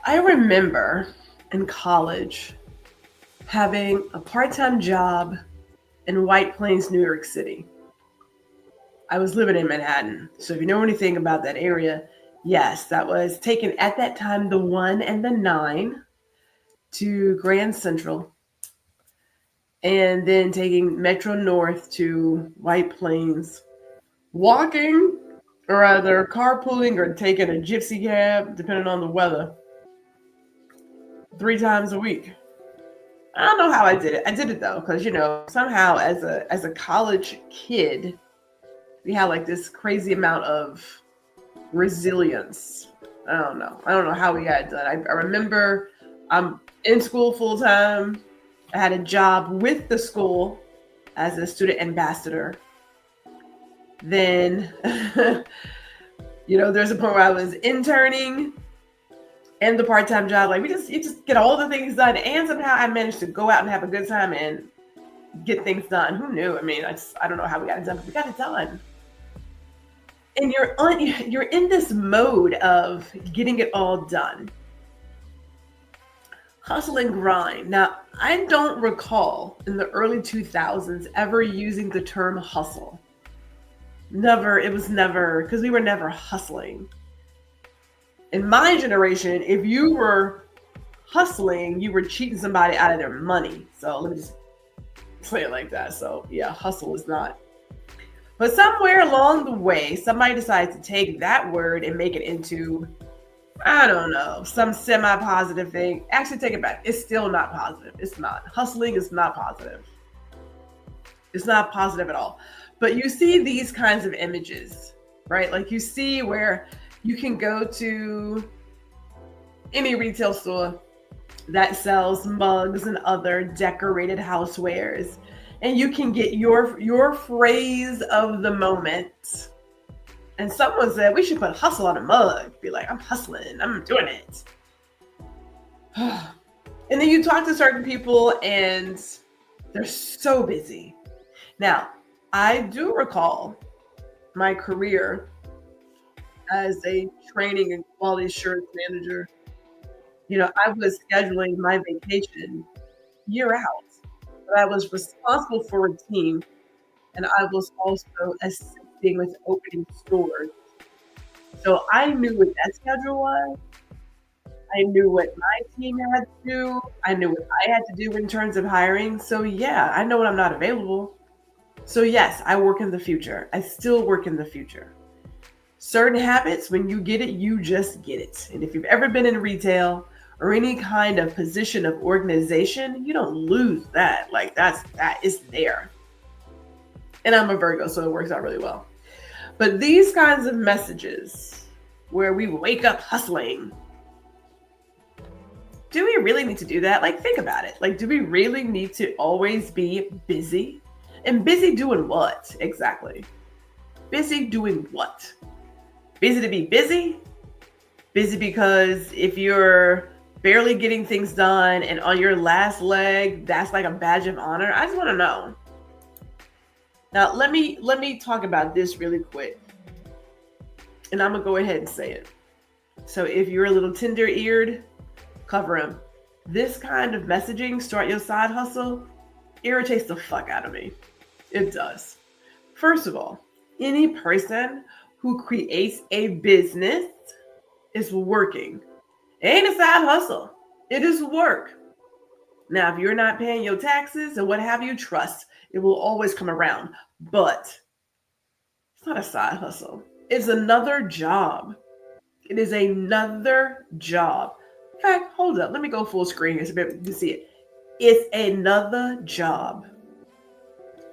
I remember in college having a part-time job in White Plains, New York City. I was living in Manhattan. So if you know anything about that area, yes, that was taken at that time the 1 and the 9 to Grand Central, and then taking Metro North to White Plains, walking or either carpooling or taking a gypsy cab, depending on the weather, 3 times a week. I don't know how I did it. I did it though, because somehow as a college kid, we had like this crazy amount of resilience. I don't know. I don't know how we got it done. I remember I'm in school full time. I had a job with the school as a student ambassador. Then, there's a point where I was interning and the part-time job. Like you just get all the things done, and somehow I managed to go out and have a good time and get things done. Who knew? I mean, I don't know how we got it done, but we got it done. And you're in this mode of getting it all done. Hustle and grind. Now, I don't recall in the early 2000s ever using the term hustle. Never. It was never, because we were never hustling. In my generation, if you were hustling, you were cheating somebody out of their money. So let me just say it like that. So yeah, hustle is not. But somewhere along the way, somebody decided to take that word and make it into, I don't know, some semi-positive thing. Actually, take it back. It's still not positive. It's not. Hustling is not positive. It's not positive at all. But you see these kinds of images, right? Like you see where you can go to any retail store that sells mugs and other decorated housewares, and you can get your phrase of the moment. And someone said, we should put hustle on a mug. Be like, I'm hustling, I'm doing it. And then you talk to certain people and they're so busy. Now, I do recall my career as a training and quality assurance manager. I was scheduling my vacation year out, but I was responsible for a team, and I was also assisting with opening stores. So I knew what that schedule was. I knew what my team had to do. I knew what I had to do in terms of hiring. So yeah, I know when I'm not available. So yes, I work in the future. I still work in the future. Certain habits, when you get it, you just get it. And if you've ever been in retail or any kind of position of organization, you don't lose that. Like that is there. And I'm a Virgo, so it works out really well. But these kinds of messages where we wake up hustling, do we really need to do that? Like, think about it. Like, do we really need to always be busy? And busy doing what exactly? Busy doing what? Busy to be busy? Busy because if you're barely getting things done and on your last leg, that's like a badge of honor? I just want to know. Now, let me talk about this really quick. And I'm going to go ahead and say it. So if you're a little tender-eared, cover them. This kind of messaging, start your side hustle, irritates the fuck out of me. It does. First of all, any person who creates a business is working. It ain't a side hustle. It is work. Now, if you're not paying your taxes and what have you, trust, it will always come around. But it's not a side hustle. It's another job. It is another job. In fact, hold up. Let me go full screen here so you can see it. It's another job.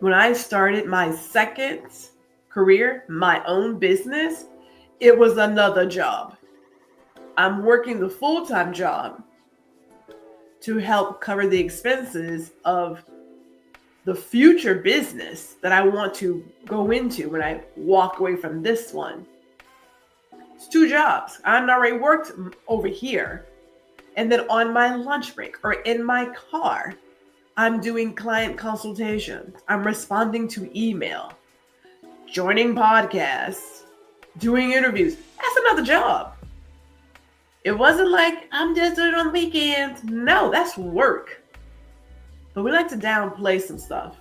When I started my second career, my own business, it was another job. I'm working the full-time job to help cover the expenses of the future business that I want to go into when I walk away from this one. It's 2 jobs. I already worked over here. And then on my lunch break or in my car, I'm doing client consultations. I'm responding to email, joining podcasts, doing interviews. That's another job. It wasn't like, I'm just doing it on the weekends. No, that's work. But we like to downplay some stuff.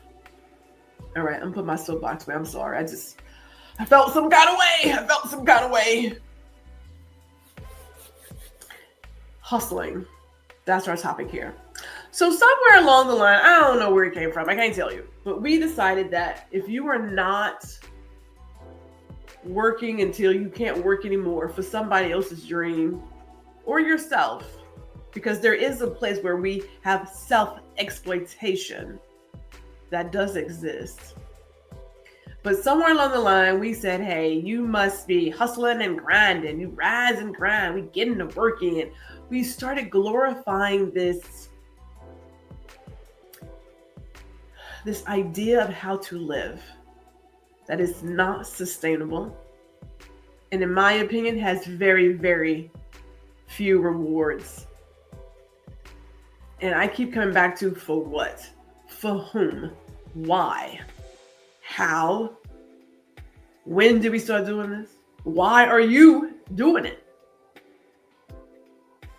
All right, I'm putting my soapbox away. I'm sorry. I felt some kind of way. Hustling. That's our topic here. So somewhere along the line, I don't know where it came from. I can't tell you. But we decided that if you are not working until you can't work anymore for somebody else's dream or yourself, because there is a place where we have self-exploitation that does exist. But somewhere along the line, we said, hey, you must be hustling and grinding. You rise and grind. We get into working. And we started glorifying this idea of how to live that is not sustainable. And in my opinion, has very, very few rewards. And I keep coming back to, for what? For whom? Why? How? When did we start doing this? Why are you doing it?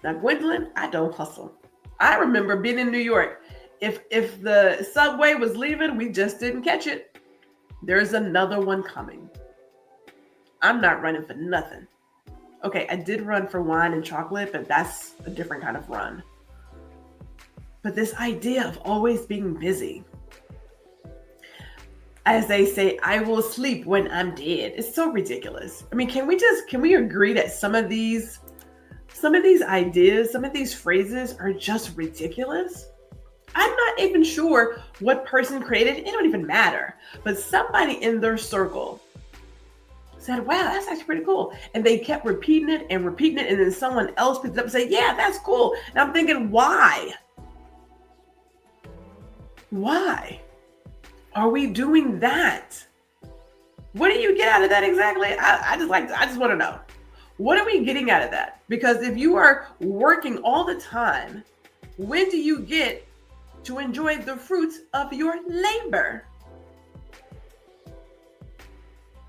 Now, Gwendolyn, I don't hustle. I remember being in New York. If the subway was leaving, we just didn't catch it. There's another one coming. I'm not running for nothing. Okay, I did run for wine and chocolate, but that's a different kind of run. But this idea of always being busy. As they say, I will sleep when I'm dead. It's so ridiculous. I mean, can we agree that some of these ideas, some of these phrases are just ridiculous? I'm not even sure what person created it. It don't even matter. But somebody in their circle said, wow, that's actually pretty cool. And they kept repeating it. And then someone else picked it up and said, yeah, that's cool. And I'm thinking, why? Why are we doing that? What do you get out of that exactly? I just want to know. What are we getting out of that? Because if you are working all the time, when do you get to enjoy the fruits of your labor?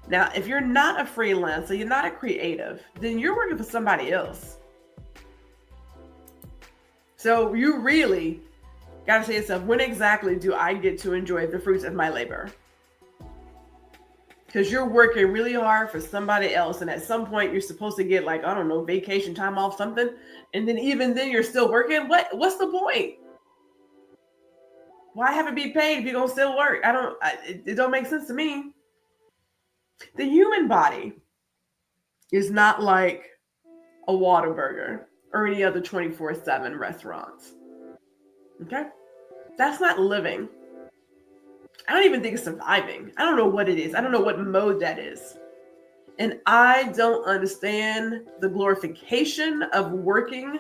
Now, if you're not a freelancer, you're not a creative, then you're working for somebody else. So you really got to say to yourself, when exactly do I get to enjoy the fruits of my labor? Because you're working really hard for somebody else. And at some point you're supposed to get vacation time off, something. And then even then you're still working. What's the point? Why have it be paid if you're going to still work? It don't make sense to me. The human body is not like a Whataburger or any other 24/7 restaurants. Okay? That's not living. I don't even think it's surviving. I don't know what it is. I don't know what mode that is. And I don't understand the glorification of working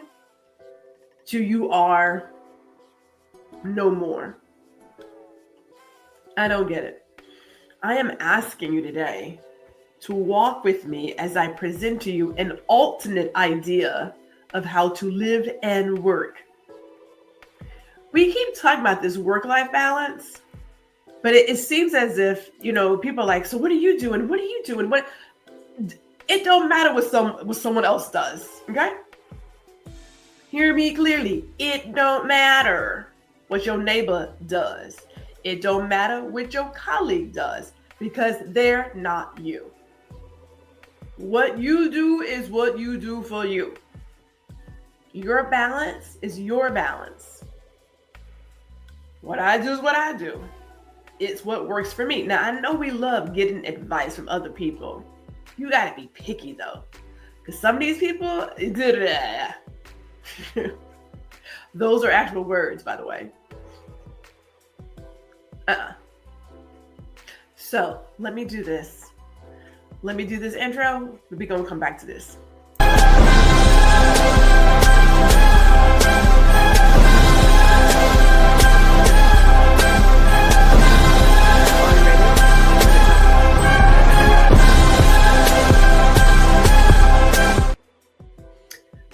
till you are no more. I don't get it. I am asking you today to walk with me as I present to you an alternate idea of how to live and work. We keep talking about this work-life balance, but it seems as if, people are like, so what are you doing? What are you doing? It don't matter what someone else does, okay? Hear me clearly. It don't matter what your neighbor does. It don't matter what your colleague does, because they're not you. What you do is what you do for you. Your balance is your balance. What I do is what I do. It's what works for me. Now, I know we love getting advice from other people. You got to be picky, though. Because some of these people, those are actual words, by the way. So let me do this. Let me do this intro. We're going to come back to this.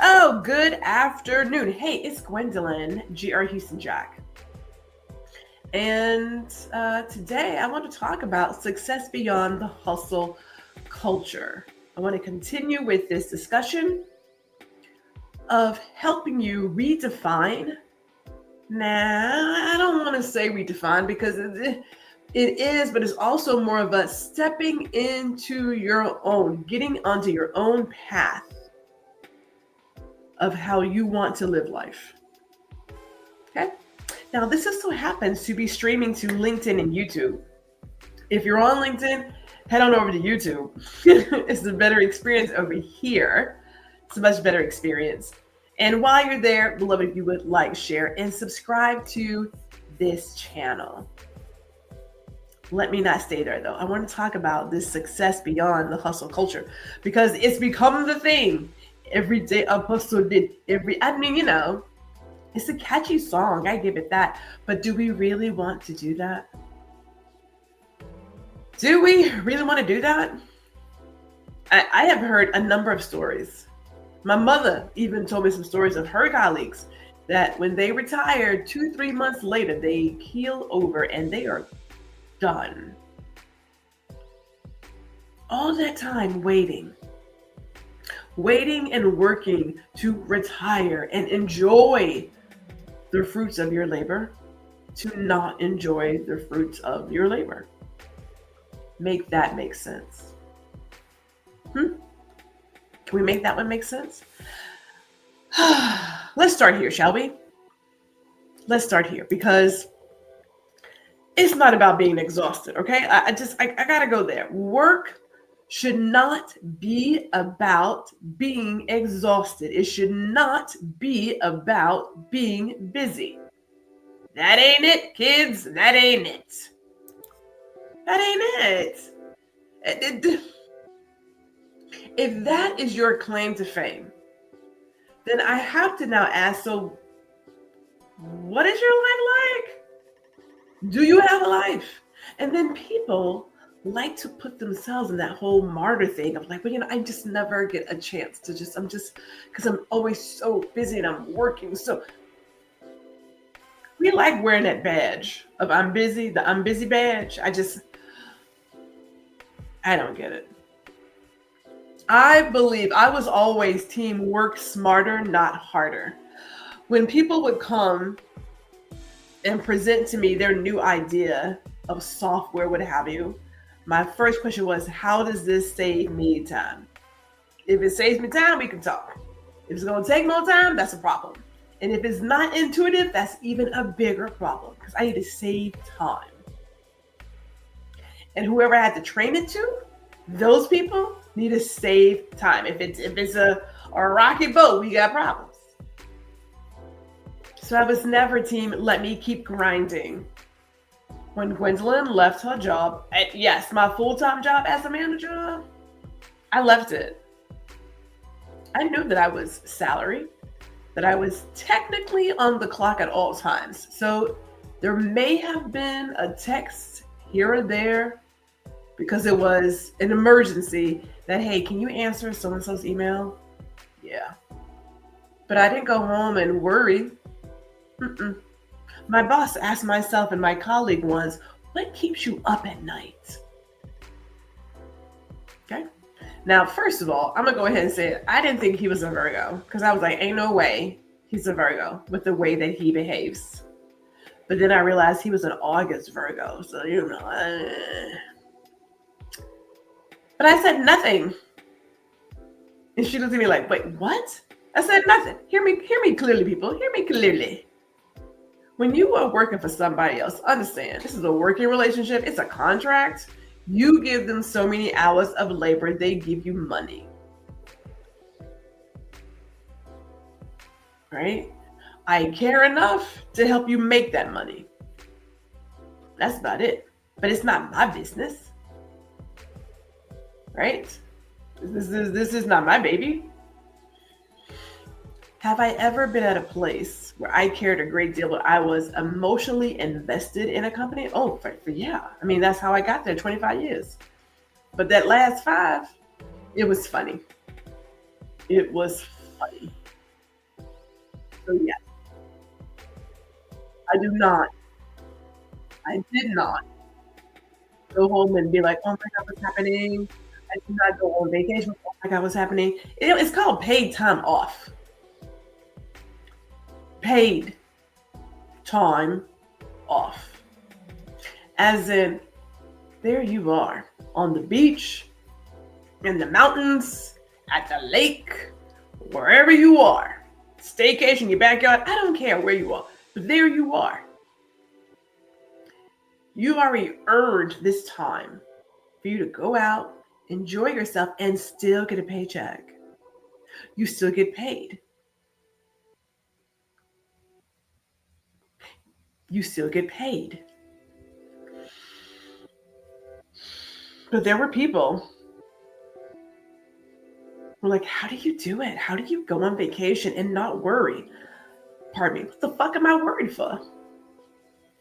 Oh, good afternoon. Hey, it's Gwendolyn, GR Houston Jack. And today I want to talk about success beyond the hustle culture. I want to continue with this discussion of helping you redefine. Nah, I don't want to say redefine because it is, but it's also more of a stepping into your own, getting onto your own path of how you want to live life. Okay. Now, this just so happens to be streaming to LinkedIn and YouTube. If you're on LinkedIn, head on over to YouTube. It's a better experience over here. It's a much better experience. And while you're there, beloved, if you would like, share, and subscribe to this channel. Let me not stay there, though. I want to talk about this success beyond the hustle culture because it's become the thing. Every day a hustle did. It's a catchy song. I give it that. But do we really want to do that? Do we really want to do that? I have heard a number of stories. My mother even told me some stories of her colleagues that when they retired 2-3 months later, they keel over and they are done. All that time waiting and working to retire and enjoy the fruits of your labor, to not enjoy the fruits of your labor. Make that make sense. Can we make that one make sense? Let's start here, shall we? Let's start here because it's not about being exhausted, okay? I gotta go there. Work should not be about being exhausted. It should not be about being busy. That ain't it, kids. That ain't it. That ain't it. If that is your claim to fame, then I have to now ask, so what is your life like? Do you have a life? And then people like to put themselves in that whole martyr thing of like, well, I just never get a chance to because I'm always so busy and I'm working. So we like wearing that badge of I'm busy, the I'm busy badge. I don't get it. I believe I was always team work smarter, not harder. When people would come and present to me their new idea of software, what have you, my first question was, how does this save me time? If it saves me time, we can talk. If it's going to take more time, that's a problem. And if it's not intuitive, that's even a bigger problem because I need to save time. And whoever I had to train it to, those people need to save time. If it's a rocky boat, we got problems. So I was never team, let me keep grinding. When Gwendolyn left her job, yes, my full-time job as a manager, I left it. I knew that I was salary, that I was technically on the clock at all times. So there may have been a text here or there because it was an emergency that, hey, can you answer so-and-so's email? Yeah. But I didn't go home and worry. My boss asked myself and my colleague once, what keeps you up at night? Okay. Now, first of all, I'm going to go ahead and say it. I didn't think he was a Virgo because I was like, ain't no way he's a Virgo with the way that he behaves. But then I realized he was an August Virgo. So, but I said nothing. And she looked at me like, wait, what? I said nothing. Hear me clearly, people. Hear me clearly. When you are working for somebody else, understand, this is a working relationship. It's a contract. You give them so many hours of labor, they give you money. Right? I care enough to help you make that money. That's about it. But it's not my business. Right? This is not my baby. Have I ever been at a place where I cared a great deal, but I was emotionally invested in a company? Oh, yeah. I mean, that's how I got there 25 years. But that last 5, it was funny. It was funny. So, yeah. I did not go home and be like, oh my God, what's happening? I did not go on vacation. Oh my God, what's happening? It's called paid time off. paid time off. As in, there you are on the beach, in the mountains, at the lake, wherever you are. Staycation, your backyard, I don't care where you are, but there you are. You've already earned this time for you to go out, enjoy yourself, and still get a paycheck. You still get paid. You still get paid. But there were people who were like, how do you do it? How do you go on vacation and not worry? Pardon me, what the fuck am I worried for?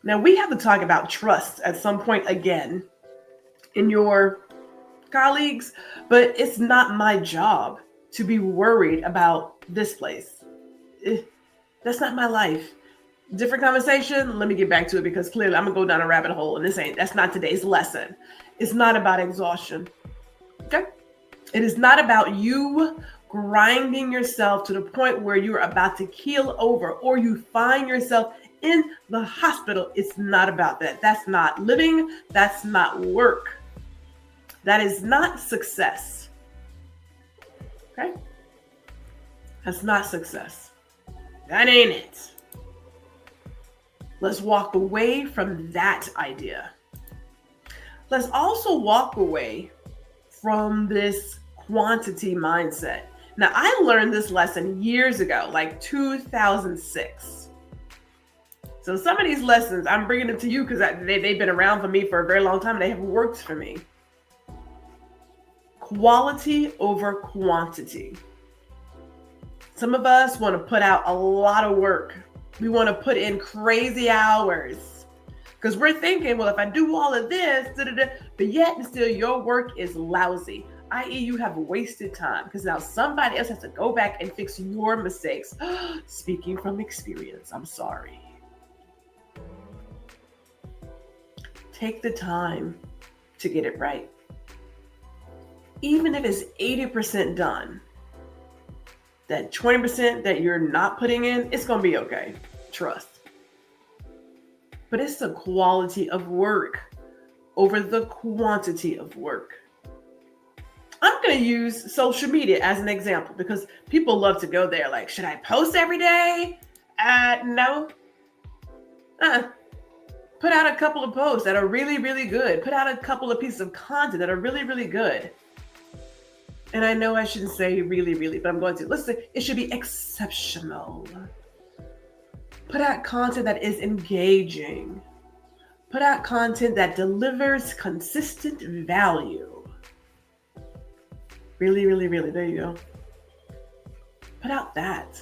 Now, we have to talk about trust at some point again in your colleagues, but it's not my job to be worried about this place. That's not my life. Different conversation. Let me get back to it because clearly I'm gonna go down a rabbit hole and that's not today's lesson. It's not about exhaustion. Okay? It is not about you grinding yourself to the point where you're about to keel over or you find yourself in the hospital. It's not about that. That's not living. That's not work. That is not success. Okay? That's not success. That ain't it. Let's walk away from that idea. Let's also walk away from this quantity mindset. Now, I learned this lesson years ago, like 2006. So some of these lessons, I'm bringing them to you because they've been around for me for a very long time. They have worked for me. Quality over quantity. Some of us want to put out a lot of work. We want to put in crazy hours because we're thinking, well, if I do all of this, but yet and still your work is lousy, i.e. you have wasted time because now somebody else has to go back and fix your mistakes. Speaking from experience, I'm sorry. Take the time to get it right. Even if it's 80% done, that 20% that you're not putting in, it's going to be okay. Trust. But it's the quality of work over the quantity of work. I'm going to use social media as an example because people love to go there. Like, should I post every day? No. Put out a couple of posts that are really, really good. Put out a couple of pieces of content that are really, really good. And I know I shouldn't say really, really, but I'm going to. Listen, it should be exceptional. Put out content that is engaging. Put out content that delivers consistent value. Really, really, really. There you go. Put out that.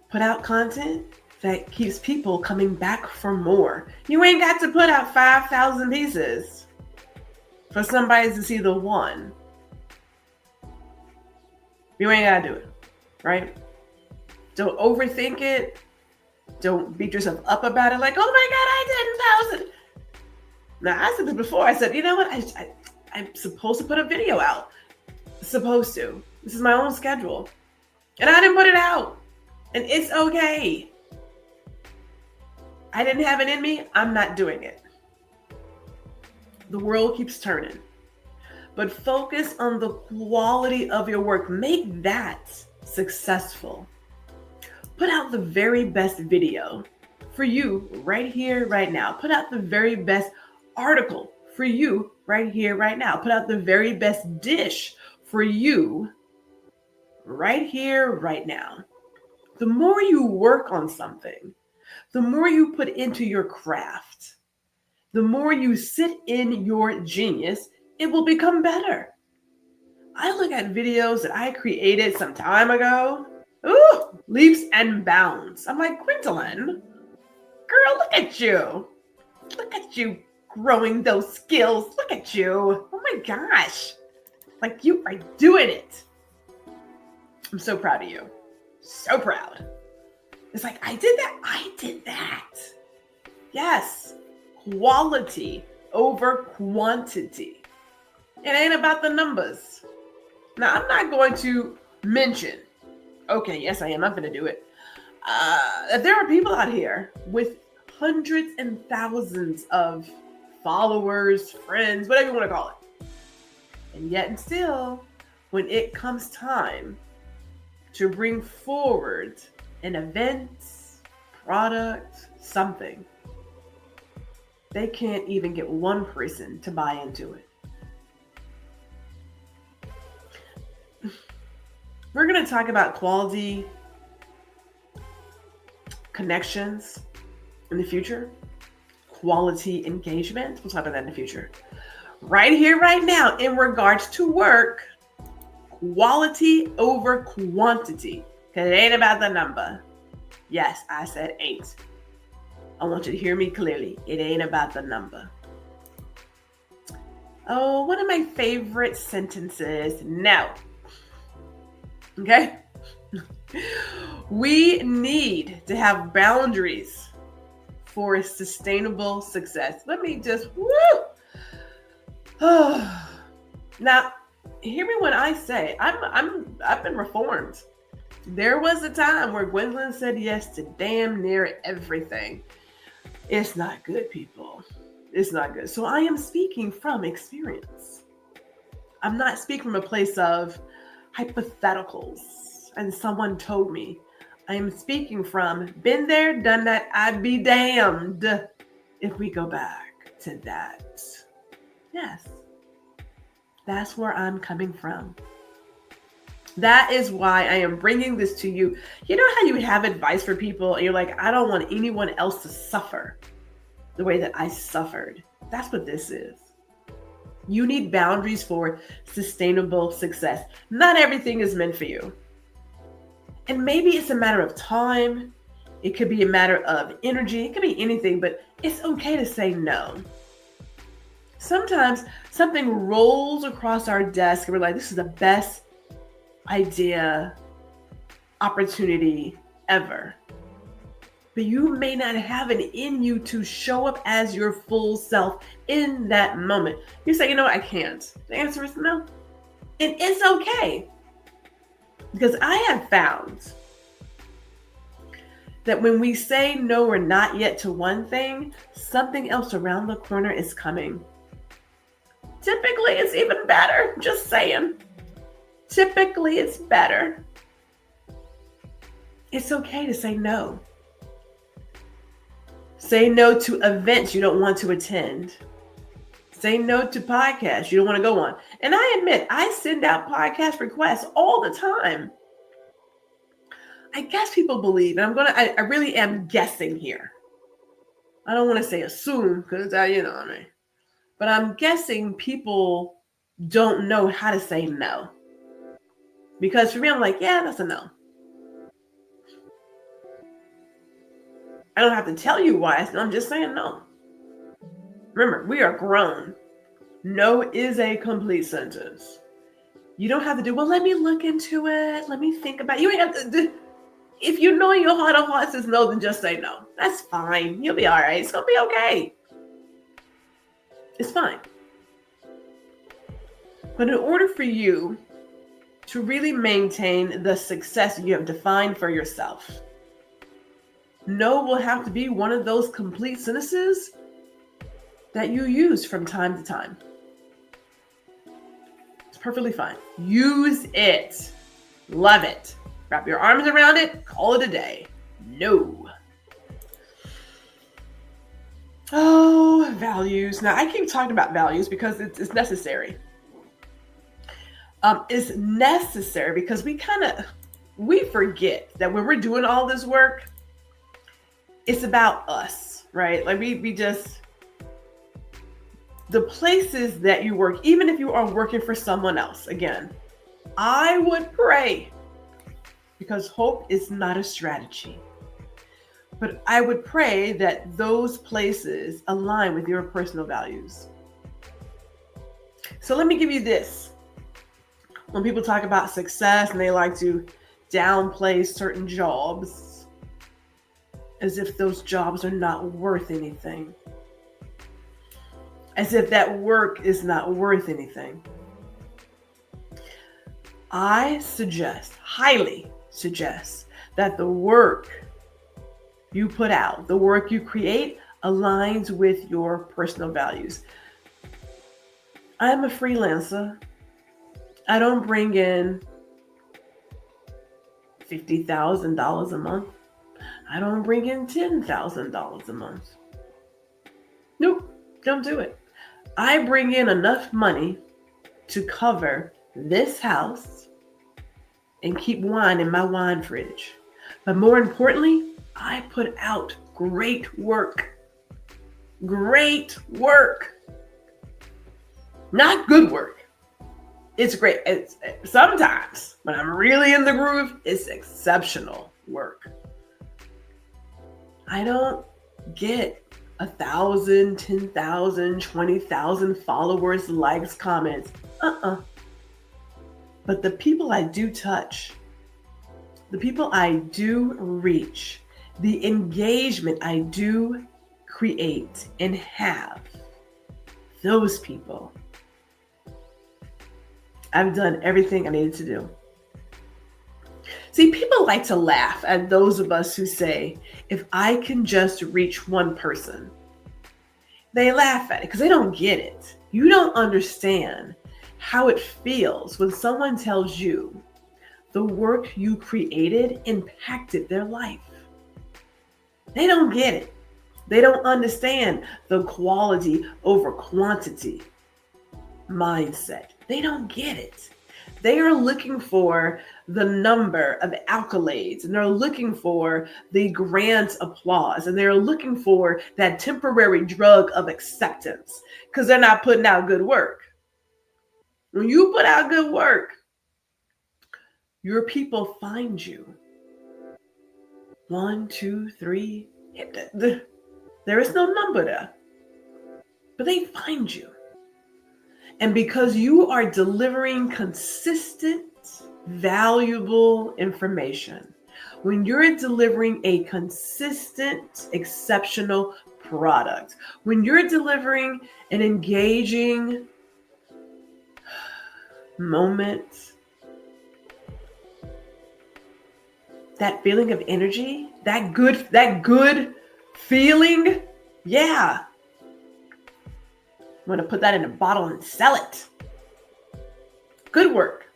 Put out content that keeps people coming back for more. You ain't got to put out 5,000 pieces for somebody to see the one. You ain't got to do it, right? Don't overthink it. Don't beat yourself up about it like, oh my God, I didn't post it. Now, I said this before. I said, you know what? I'm supposed to put a video out. Supposed to. This is my own schedule. And I didn't put it out. And it's okay. I didn't have it in me. I'm not doing it. The world keeps turning. But focus on the quality of your work. Make that successful. Put out the very best video for you right here, right now. Put out the very best article for you right here, right now. Put out the very best dish for you right here, right now. The more you work on something, the more you put into your craft, the more you sit in your genius, it will become better. I look at videos that I created some time ago. Ooh, leaps and bounds. I'm like, Gwendolyn, girl, look at you. Look at you growing those skills. Look at you. Oh my gosh. Like, you are doing it. I'm so proud of you. So proud. It's like, I did that. I did that. Yes. Quality over quantity. It ain't about the numbers. Now, I'm not going to mention Okay, yes, I am. I'm going to do it. There are people out here with hundreds and thousands of followers, friends, whatever you want to call it. And yet and still, when it comes time to bring forward an event, product, something, they can't even get one person to buy into it. We're going to talk about quality connections in the future, quality engagement. We'll talk about that in the future. Right here, right now, in regards to work, quality over quantity. Because it ain't about the number. Yes, I said 8. I want you to hear me clearly. It ain't about the number. Oh, one of my favorite sentences. No. Okay? We need to have boundaries for sustainable success. Let me just, Now, hear me when I say I've been reformed. There was a time where Gwendolyn said yes to damn near everything. It's not good, people. It's not good. So I am speaking from experience. I'm not speaking from a place of hypotheticals and someone told me. I am speaking from been there, done that. I'd be damned if we go back to that. Yes. That's where I'm coming from. That is why I am bringing this to you. You know how you have advice for people and you're like, I don't want anyone else to suffer the way that I suffered. That's what this is. You need boundaries for sustainable success. Not everything is meant for you. And maybe it's a matter of time. It could be a matter of energy. It could be anything, but it's okay to say no. Sometimes something rolls across our desk and we're like, this is the best idea, opportunity ever. But you may not have it in you to show up as your full self in that moment. You say, you know what, I can't. The answer is no. And it's okay. Because I have found that when we say no or not yet to one thing, something else around the corner is coming. Typically, it's even better. Just saying. Typically, it's better. It's okay to say no. Say no to events you don't want to attend. Say no to podcasts you don't want to go on. And I admit, I send out podcast requests all the time. I guess people believe, and I really am guessing here. I don't want to say assume because you know what I mean. But I'm guessing people don't know how to say no. Because for me, I'm like, yeah, that's a no. I don't have to tell you why. I'm just saying no. Remember, we are grown. No is a complete sentence. You don't have to do, well, let me look into it. Let me think about it. You ain't have to do. If you know your heart of hearts is no, then just say no. That's fine. You'll be all right. It's going to be okay. It's fine. But in order for you to really maintain the success you have defined for yourself, no will have to be one of those complete sentences that you use from time to time. It's perfectly fine. Use it. Love it. Wrap your arms around it. Call it a day. No. Oh, values. Now, I keep talking about values because it's necessary. It's necessary because we forget that when we're doing all this work, it's about us, right? Like we just, the places that you work, even if you are working for someone else, again, I would pray, because hope is not a strategy, but I would pray that those places align with your personal values. So let me give you this. When people talk about success and they like to downplay certain jobs as if those jobs are not worth anything, as if that work is not worth anything, I suggest highly suggests that the work you put out, the work you create, aligns with your personal values. I'm a freelancer. I don't bring in $50,000 a month. I don't bring in $10,000 a month. Nope, don't do it. I bring in enough money to cover this house and keep wine in my wine fridge. But more importantly, I put out great work. Great work. Not good work. It's great. Sometimes when I'm really in the groove, it's exceptional work. I don't get 1,000, 10,000, 20,000 followers, likes, comments. But the people I do touch, the people I do reach, the engagement I do create and have, those people, I've done everything I needed to do. See, people like to laugh at those of us who say, if I can just reach one person. They laugh at it because they don't get it. You don't understand how it feels when someone tells you the work you created impacted their life. They don't get it. They don't understand the quality over quantity mindset. They don't get it. They are looking for the number of accolades, and they're looking for the grand applause, and they're looking for that temporary drug of acceptance because they're not putting out good work. When you put out good work, your people find you. 1, 2, 3. There is no number there, but they find you. And because you are delivering consistent, valuable information, when you're delivering a consistent, exceptional product, when you're delivering an engaging moment, that feeling of energy, that good feeling, yeah. I'm going to put that in a bottle and sell it. Good work.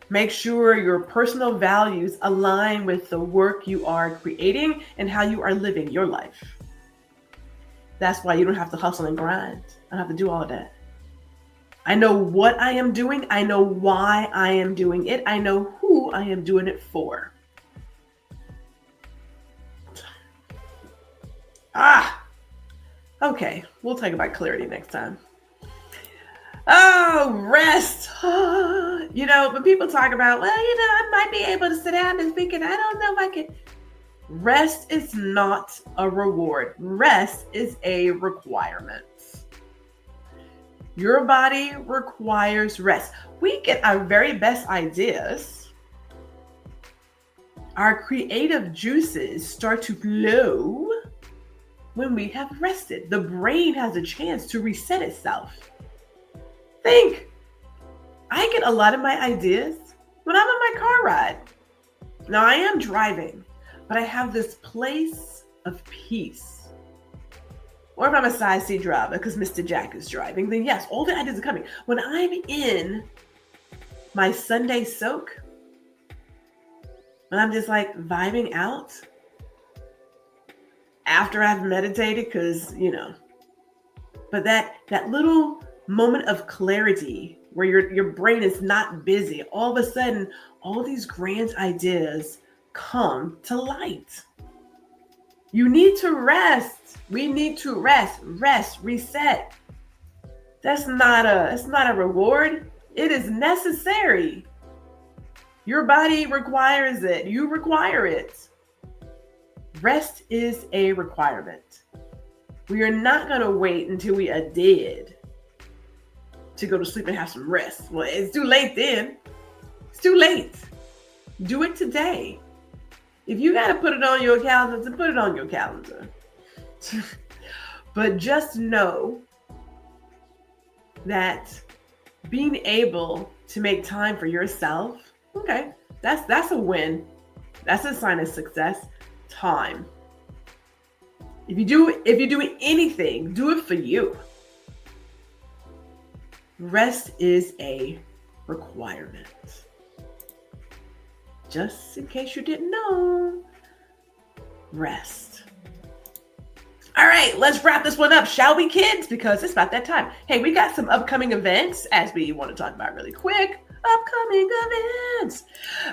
Make sure your personal values align with the work you are creating and how you are living your life. That's why you don't have to hustle and grind. I don't have to do all of that. I know what I am doing. I know why I am doing it. I know who I am doing it for. Okay, we'll talk about clarity next time. Oh, rest. When people talk about, I might be able to sit down this weekend. I don't know if I can. Rest is not a reward. Rest is a requirement. Your body requires rest. We get our very best ideas. Our creative juices start to flow when we have rested. The brain has a chance to reset itself. Think. I get a lot of my ideas when I'm on my car ride. Now I am driving, but I have this place of peace. Or if I'm a side seat driver because Mr. Jack is driving, then yes, all the ideas are coming. When I'm in my Sunday soak, when I'm just like vibing out, after I've meditated, because, but that little moment of clarity where your brain is not busy, all of a sudden, all these grand ideas come to light. You need to rest. We need to rest, reset. It's not a reward. It is necessary. Your body requires it. You require it. Rest is a requirement. We are not going to wait until we are dead to go to sleep and have some rest. Well, it's too late then. It's too late. Do it today. If you got to put it on your calendar, then put it on your calendar. But just know that being able to make time for yourself, okay, That's a win. That's a sign of success. Time. If you're doing anything, do it for you. Rest is a requirement. Just in case you didn't know. Rest. All right, let's wrap this one up, shall we, kids? Because it's about that time. Hey, we got some upcoming events as we want to talk about really quick. Upcoming events.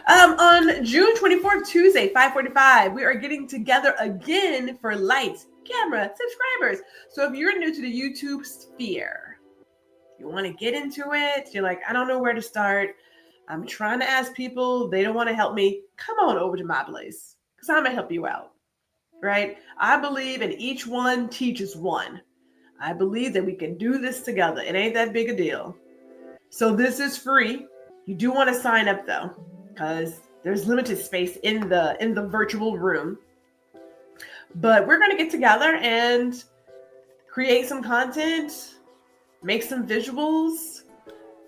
On June 24th, Tuesday, 5:45, we are getting together again for lights, camera, subscribers. So if you're new to the YouTube sphere, you want to get into it, you're like, I don't know where to start. I'm trying to ask people, they don't want to help me. Come on over to my place because I'm going to help you out, right? I believe in each one teaches one. I believe that we can do this together. It ain't that big a deal. So this is free. You do want to sign up though, because there's limited space in the virtual room. But we're going to get together and create some content, make some visuals,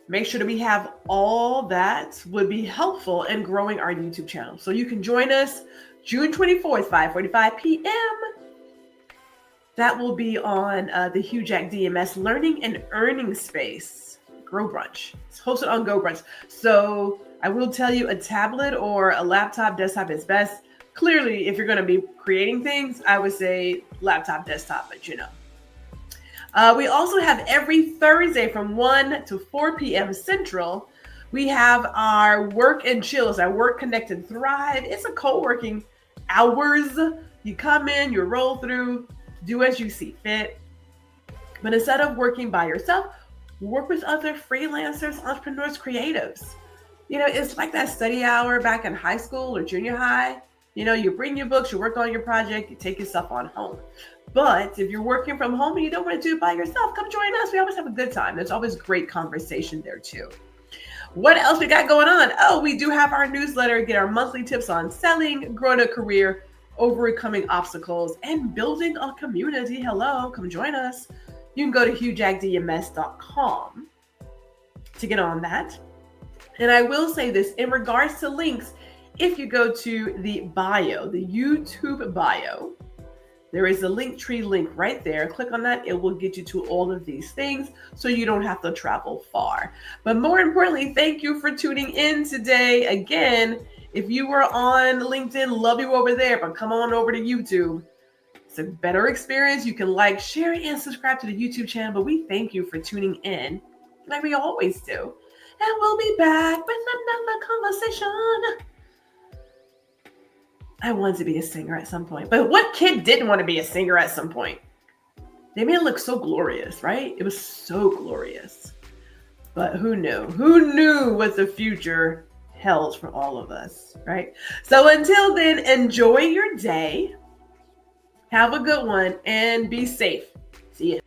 make sure that we have all that would be helpful in growing our YouTube channel. So you can join us June 24th, 5:45 p.m. That will be on the HouJack DMS Learning and Earning Space. Grow Brunch. It's hosted on Go Brunch. So I will tell you, a tablet or a laptop, desktop is best. Clearly, if you're going to be creating things, I would say laptop, desktop, but you know. We also have every Thursday from 1 to 4 p.m. Central, we have our Work and Chill. It's our Work, Connect, and Thrive. It's a co-working hours. You come in, you roll through, do as you see fit. But instead of working by yourself, work with other freelancers, entrepreneurs, creatives. You know, it's like that study hour back in high school or junior high. You know, you bring your books, you work on your project, you take yourself on home. But if you're working from home and you don't want to do it by yourself, come join us. We always have a good time. There's always great conversation there too. What else we got going on? Oh, we do have our newsletter. Get our monthly tips on selling, growing a career, overcoming obstacles, and building a community. Hello, come join us. You can go to HouJackDMS.com to get on that. And I will say this in regards to links, if you go to the bio, the YouTube bio, there is a Linktree link right there. Click on that. It will get you to all of these things so you don't have to travel far. But more importantly, thank you for tuning in today. Again, if you were on LinkedIn, love you over there, but come on over to YouTube. It's a better experience. You can like, share, and subscribe to the YouTube channel. But we thank you for tuning in like we always do. And we'll be back with another conversation. I wanted to be a singer at some point. But what kid didn't want to be a singer at some point? They made it look so glorious, right? It was so glorious. But who knew? Who knew what the future held for all of us, right? So until then, enjoy your day. Have a good one and be safe. See ya.